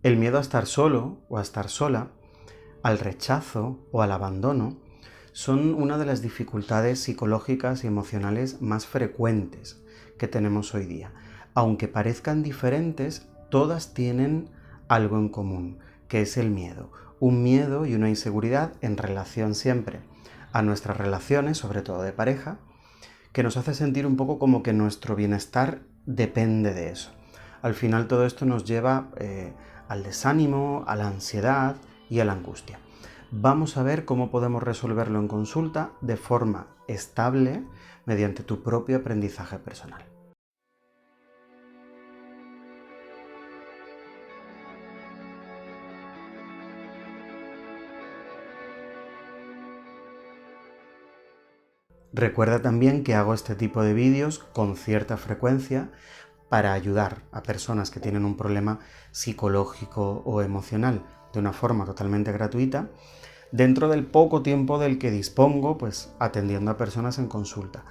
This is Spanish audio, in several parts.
El miedo a estar solo o a estar sola, al rechazo o al abandono, son una de las dificultades psicológicas y emocionales más frecuentes que tenemos hoy día. Aunque parezcan diferentes, todas tienen algo en común, que es el miedo. Un miedo y una inseguridad en relación siempre a nuestras relaciones, sobre todo de pareja, que nos hace sentir un poco como que nuestro bienestar depende de eso. Al final todo esto nos lleva al desánimo, a la ansiedad y a la angustia. Vamos a ver cómo podemos resolverlo en consulta de forma estable mediante tu propio aprendizaje personal. Recuerda también que hago este tipo de vídeos con cierta frecuencia para ayudar a personas que tienen un problema psicológico o emocional de una forma totalmente gratuita, dentro del poco tiempo del que dispongo, pues atendiendo a personas en consulta.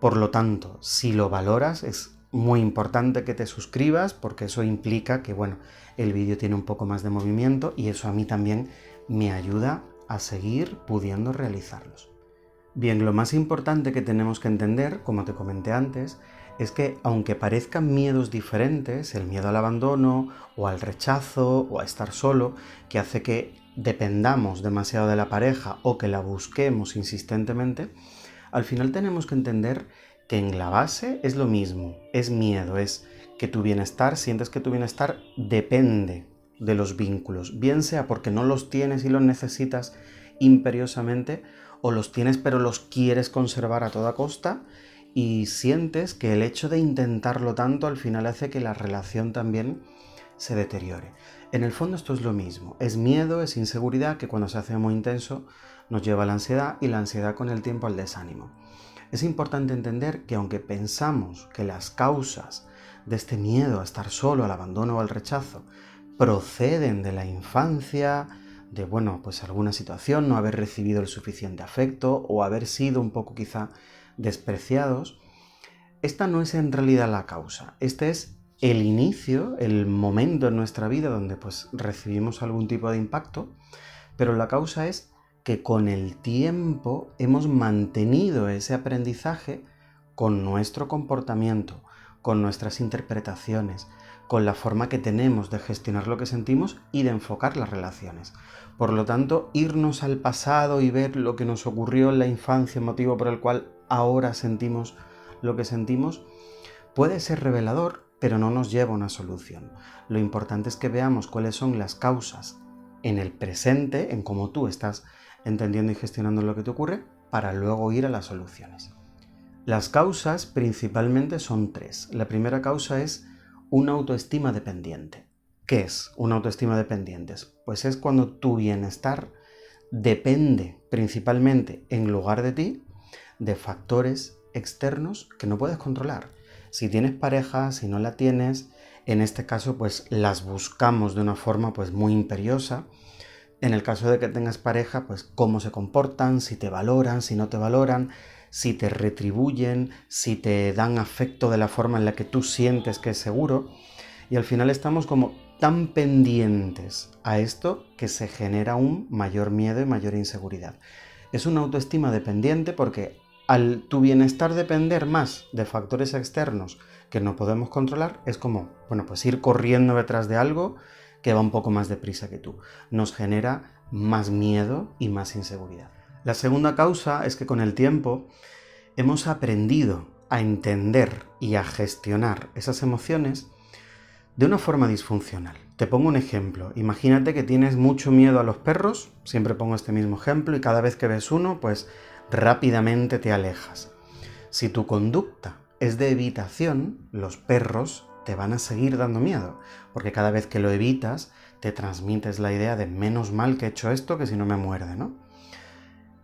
Por lo tanto, si lo valoras, es muy importante que te suscribas, porque eso implica que, el vídeo tiene un poco más de movimiento y eso a mí también me ayuda a seguir pudiendo realizarlos. Bien, lo más importante que tenemos que entender, como te comenté antes, es que aunque parezcan miedos diferentes, el miedo al abandono o al rechazo o a estar solo, que hace que dependamos demasiado de la pareja o que la busquemos insistentemente, al final tenemos que entender que en la base es lo mismo, es miedo, es que tu bienestar, sientes que tu bienestar depende de los vínculos, bien sea porque no los tienes y los necesitas imperiosamente, o los tienes pero los quieres conservar a toda costa y sientes que el hecho de intentarlo tanto al final hace que la relación también se deteriore. En el fondo esto es lo mismo, es miedo, es inseguridad que cuando se hace muy intenso nos lleva a la ansiedad y la ansiedad con el tiempo al desánimo. Es importante entender que aunque pensamos que las causas de este miedo a estar solo, al abandono o al rechazo proceden de la infancia, de alguna situación, no haber recibido el suficiente afecto o haber sido un poco quizá despreciados, esta no es en realidad la causa. Este es el inicio, el momento en nuestra vida donde recibimos algún tipo de impacto, pero la causa es que con el tiempo hemos mantenido ese aprendizaje con nuestro comportamiento, con nuestras interpretaciones, con la forma que tenemos de gestionar lo que sentimos y de enfocar las relaciones. Por lo tanto, irnos al pasado y ver lo que nos ocurrió en la infancia, motivo por el cual ahora sentimos lo que sentimos, puede ser revelador, pero no nos lleva a una solución. Lo importante es que veamos cuáles son las causas en el presente, en cómo tú estás entendiendo y gestionando lo que te ocurre, para luego ir a las soluciones. Las causas principalmente son tres. La primera causa es una autoestima dependiente. ¿Qué es una autoestima dependiente? Pues es cuando tu bienestar depende principalmente, en lugar de ti, de factores externos que no puedes controlar. Si tienes pareja, si no la tienes, en este caso las buscamos de una forma muy imperiosa. En el caso de que tengas pareja, cómo se comportan, si te valoran, si no te valoran, si te retribuyen, si te dan afecto de la forma en la que tú sientes que es seguro. Y al final estamos como tan pendientes a esto que se genera un mayor miedo y mayor inseguridad. Es una autoestima dependiente porque al tu bienestar depender más de factores externos que no podemos controlar, es como, ir corriendo detrás de algo que va un poco más deprisa que tú. Nos genera más miedo y más inseguridad. La segunda causa es que con el tiempo hemos aprendido a entender y a gestionar esas emociones de una forma disfuncional. Te pongo un ejemplo. Imagínate que tienes mucho miedo a los perros, siempre pongo este mismo ejemplo, y cada vez que ves uno, rápidamente te alejas. Si tu conducta es de evitación, los perros te van a seguir dando miedo, porque cada vez que lo evitas, te transmites la idea de menos mal que he hecho esto que si no me muerde, ¿no?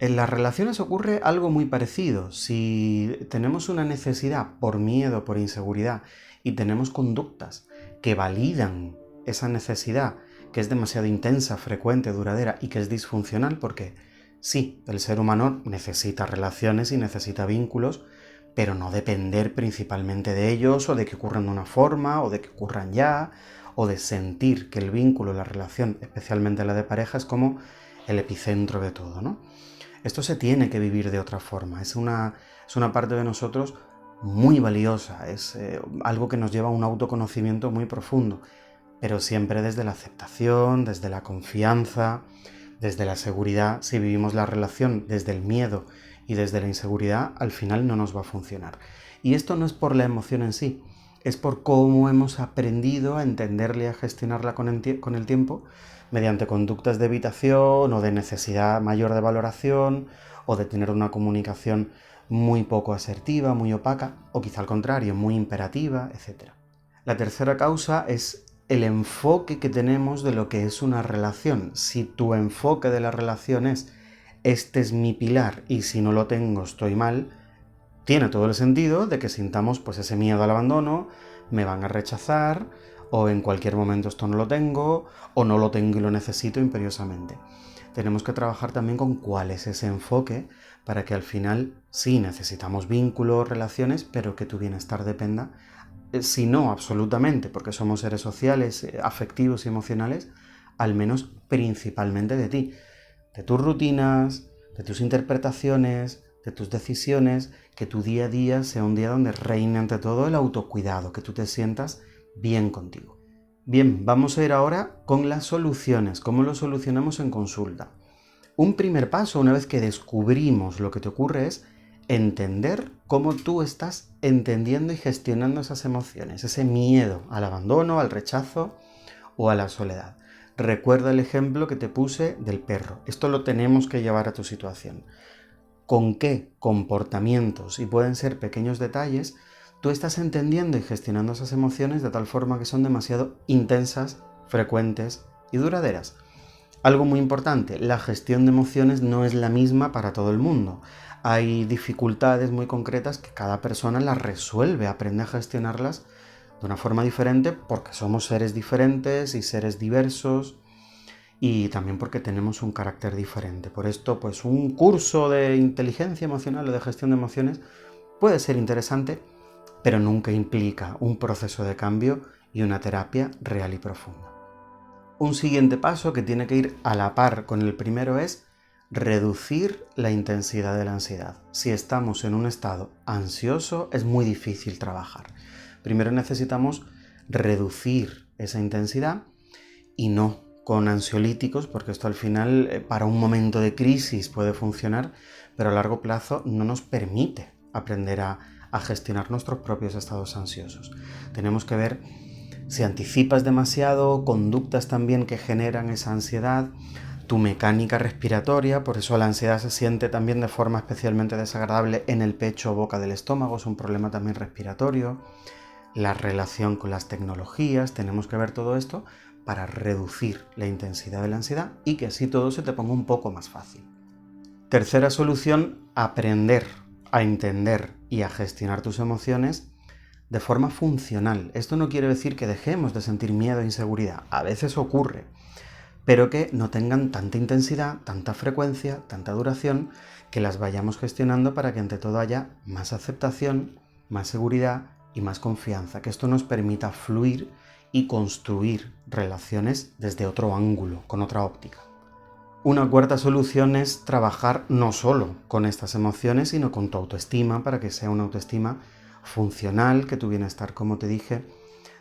En las relaciones ocurre algo muy parecido. Si tenemos una necesidad por miedo, por inseguridad, y tenemos conductas que validan esa necesidad, que es demasiado intensa, frecuente, duradera y que es disfuncional, porque sí, el ser humano necesita relaciones y necesita vínculos, pero no depender principalmente de ellos o de que ocurran de una forma o de que ocurran ya o de sentir que el vínculo, la relación, especialmente la de pareja, es como el epicentro de todo, ¿no? Esto se tiene que vivir de otra forma, es una parte de nosotros muy valiosa, es algo que nos lleva a un autoconocimiento muy profundo, pero siempre desde la aceptación, desde la confianza, desde la seguridad. Si vivimos la relación desde el miedo y desde la inseguridad, al final no nos va a funcionar. Y esto no es por la emoción en sí, es por cómo hemos aprendido a entenderla y a gestionarla con el tiempo, mediante conductas de evitación o de necesidad mayor de valoración, o de tener una comunicación muy poco asertiva, muy opaca, o quizá al contrario, muy imperativa, etc. La tercera causa es el enfoque que tenemos de lo que es una relación. Si tu enfoque de la relación es este es mi pilar y si no lo tengo estoy mal, tiene todo el sentido de que sintamos pues ese miedo al abandono, me van a rechazar, o en cualquier momento esto no lo tengo, o no lo tengo y lo necesito imperiosamente. Tenemos que trabajar también con cuál es ese enfoque para que al final sí necesitamos vínculos, relaciones, pero que tu bienestar dependa, si no absolutamente, porque somos seres sociales, afectivos y emocionales, al menos principalmente de ti, de tus rutinas, de tus interpretaciones, de tus decisiones, que tu día a día sea un día donde reine ante todo el autocuidado, que tú te sientas bien contigo. Bien, vamos a ir ahora con las soluciones, cómo lo solucionamos en consulta. Un primer paso, una vez que descubrimos lo que te ocurre, es entender cómo tú estás entendiendo y gestionando esas emociones, ese miedo al abandono, al rechazo o a la soledad. Recuerda el ejemplo que te puse del perro. Esto lo tenemos que llevar a tu situación. ¿Con qué comportamientos, y pueden ser pequeños detalles, tú estás entendiendo y gestionando esas emociones de tal forma que son demasiado intensas, frecuentes y duraderas? Algo muy importante, la gestión de emociones no es la misma para todo el mundo. Hay dificultades muy concretas que cada persona las resuelve, aprende a gestionarlas de una forma diferente porque somos seres diferentes y seres diversos, y también porque tenemos un carácter diferente. Por esto, pues un curso de inteligencia emocional o de gestión de emociones puede ser interesante, pero nunca implica un proceso de cambio y una terapia real y profunda. Un siguiente paso que tiene que ir a la par con el primero es reducir la intensidad de la ansiedad. Si estamos en un estado ansioso, es muy difícil trabajar. Primero necesitamos reducir esa intensidad, y no con ansiolíticos, porque esto al final para un momento de crisis puede funcionar, pero a largo plazo no nos permite aprender a gestionar nuestros propios estados ansiosos. Tenemos que ver si anticipas demasiado, conductas también que generan esa ansiedad, tu mecánica respiratoria, por eso la ansiedad se siente también de forma especialmente desagradable en el pecho o boca del estómago, es un problema también respiratorio, la relación con las tecnologías. Tenemos que ver todo esto para reducir la intensidad de la ansiedad y que así todo se te ponga un poco más fácil. Tercera solución, aprender a entender y a gestionar tus emociones de forma funcional. Esto no quiere decir que dejemos de sentir miedo e inseguridad, a veces ocurre, pero que no tengan tanta intensidad, tanta frecuencia, tanta duración, que las vayamos gestionando para que ante todo haya más aceptación, más seguridad y más confianza, que esto nos permita fluir y construir relaciones desde otro ángulo, con otra óptica. Una cuarta solución es trabajar no solo con estas emociones, sino con tu autoestima, para que sea una autoestima funcional, que tu bienestar, como te dije,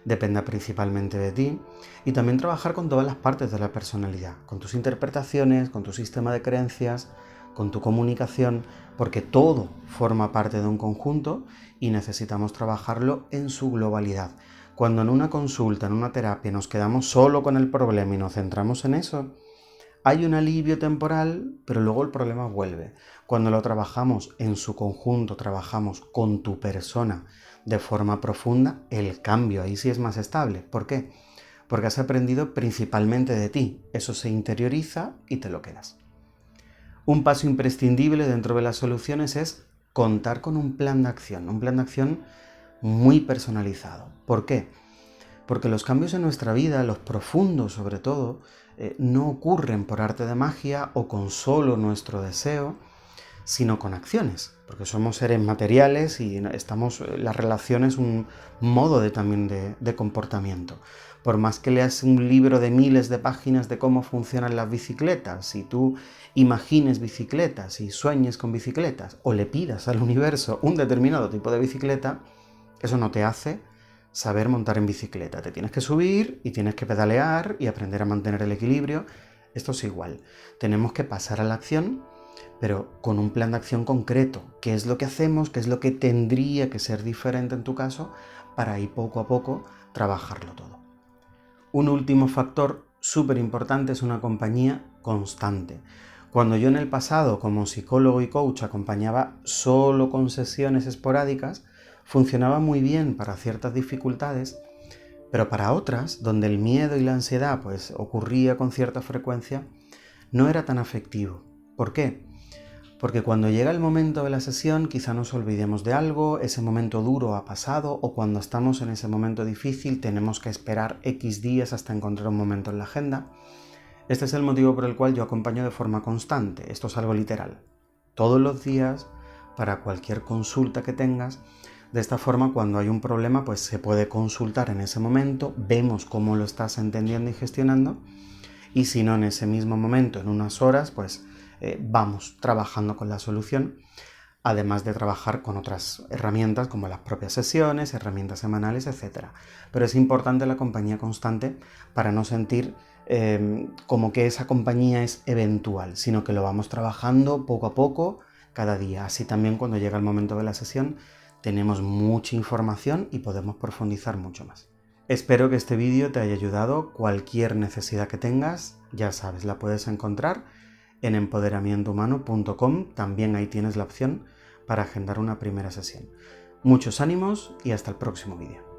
dependa principalmente de ti, y también trabajar con todas las partes de la personalidad, con tus interpretaciones, con tu sistema de creencias, con tu comunicación, porque todo forma parte de un conjunto y necesitamos trabajarlo en su globalidad. Cuando en una consulta, en una terapia, nos quedamos solo con el problema y nos centramos en eso, hay un alivio temporal, pero luego el problema vuelve. Cuando lo trabajamos en su conjunto, trabajamos con tu persona de forma profunda, el cambio ahí sí es más estable. ¿Por qué? Porque has aprendido principalmente de ti. Eso se interioriza y te lo quedas. Un paso imprescindible dentro de las soluciones es contar con un plan de acción muy personalizado. ¿Por qué? Porque los cambios en nuestra vida, los profundos sobre todo, no ocurren por arte de magia o con solo nuestro deseo, sino con acciones, porque somos seres materiales y la relación es un modo también de comportamiento. Por más que leas un libro de miles de páginas de cómo funcionan las bicicletas, si tú imagines bicicletas y sueñes con bicicletas, o le pidas al universo un determinado tipo de bicicleta, eso no te hace saber montar en bicicleta. Te tienes que subir y tienes que pedalear y aprender a mantener el equilibrio. Esto es igual. Tenemos que pasar a la acción, pero con un plan de acción concreto. ¿Qué es lo que hacemos? ¿Qué es lo que tendría que ser diferente en tu caso? Para ahí poco a poco trabajarlo todo. Un último factor súper importante es una compañía constante. Cuando yo en el pasado como psicólogo y coach acompañaba solo con sesiones esporádicas, funcionaba muy bien para ciertas dificultades, pero para otras, donde el miedo y la ansiedad pues ocurría con cierta frecuencia, no era tan efectivo. ¿Por qué? Porque cuando llega el momento de la sesión quizá nos olvidemos de algo, ese momento duro ha pasado, o cuando estamos en ese momento difícil tenemos que esperar X días hasta encontrar un momento en la agenda. Este es el motivo por el cual yo acompaño de forma constante. Esto es algo literal. Todos los días, para cualquier consulta que tengas. De esta forma, cuando hay un problema, pues se puede consultar en ese momento, vemos cómo lo estás entendiendo y gestionando, y si no en ese mismo momento, en unas horas, pues vamos trabajando con la solución, además de trabajar con otras herramientas como las propias sesiones, herramientas semanales, etc. Pero es importante la compañía constante para no sentir como que esa compañía es eventual, sino que lo vamos trabajando poco a poco, cada día. Así también cuando llega el momento de la sesión tenemos mucha información y podemos profundizar mucho más. Espero que este vídeo te haya ayudado. Cualquier necesidad que tengas, ya sabes, la puedes encontrar en empoderamientohumano.com. También ahí tienes la opción para agendar una primera sesión. Muchos ánimos y hasta el próximo vídeo.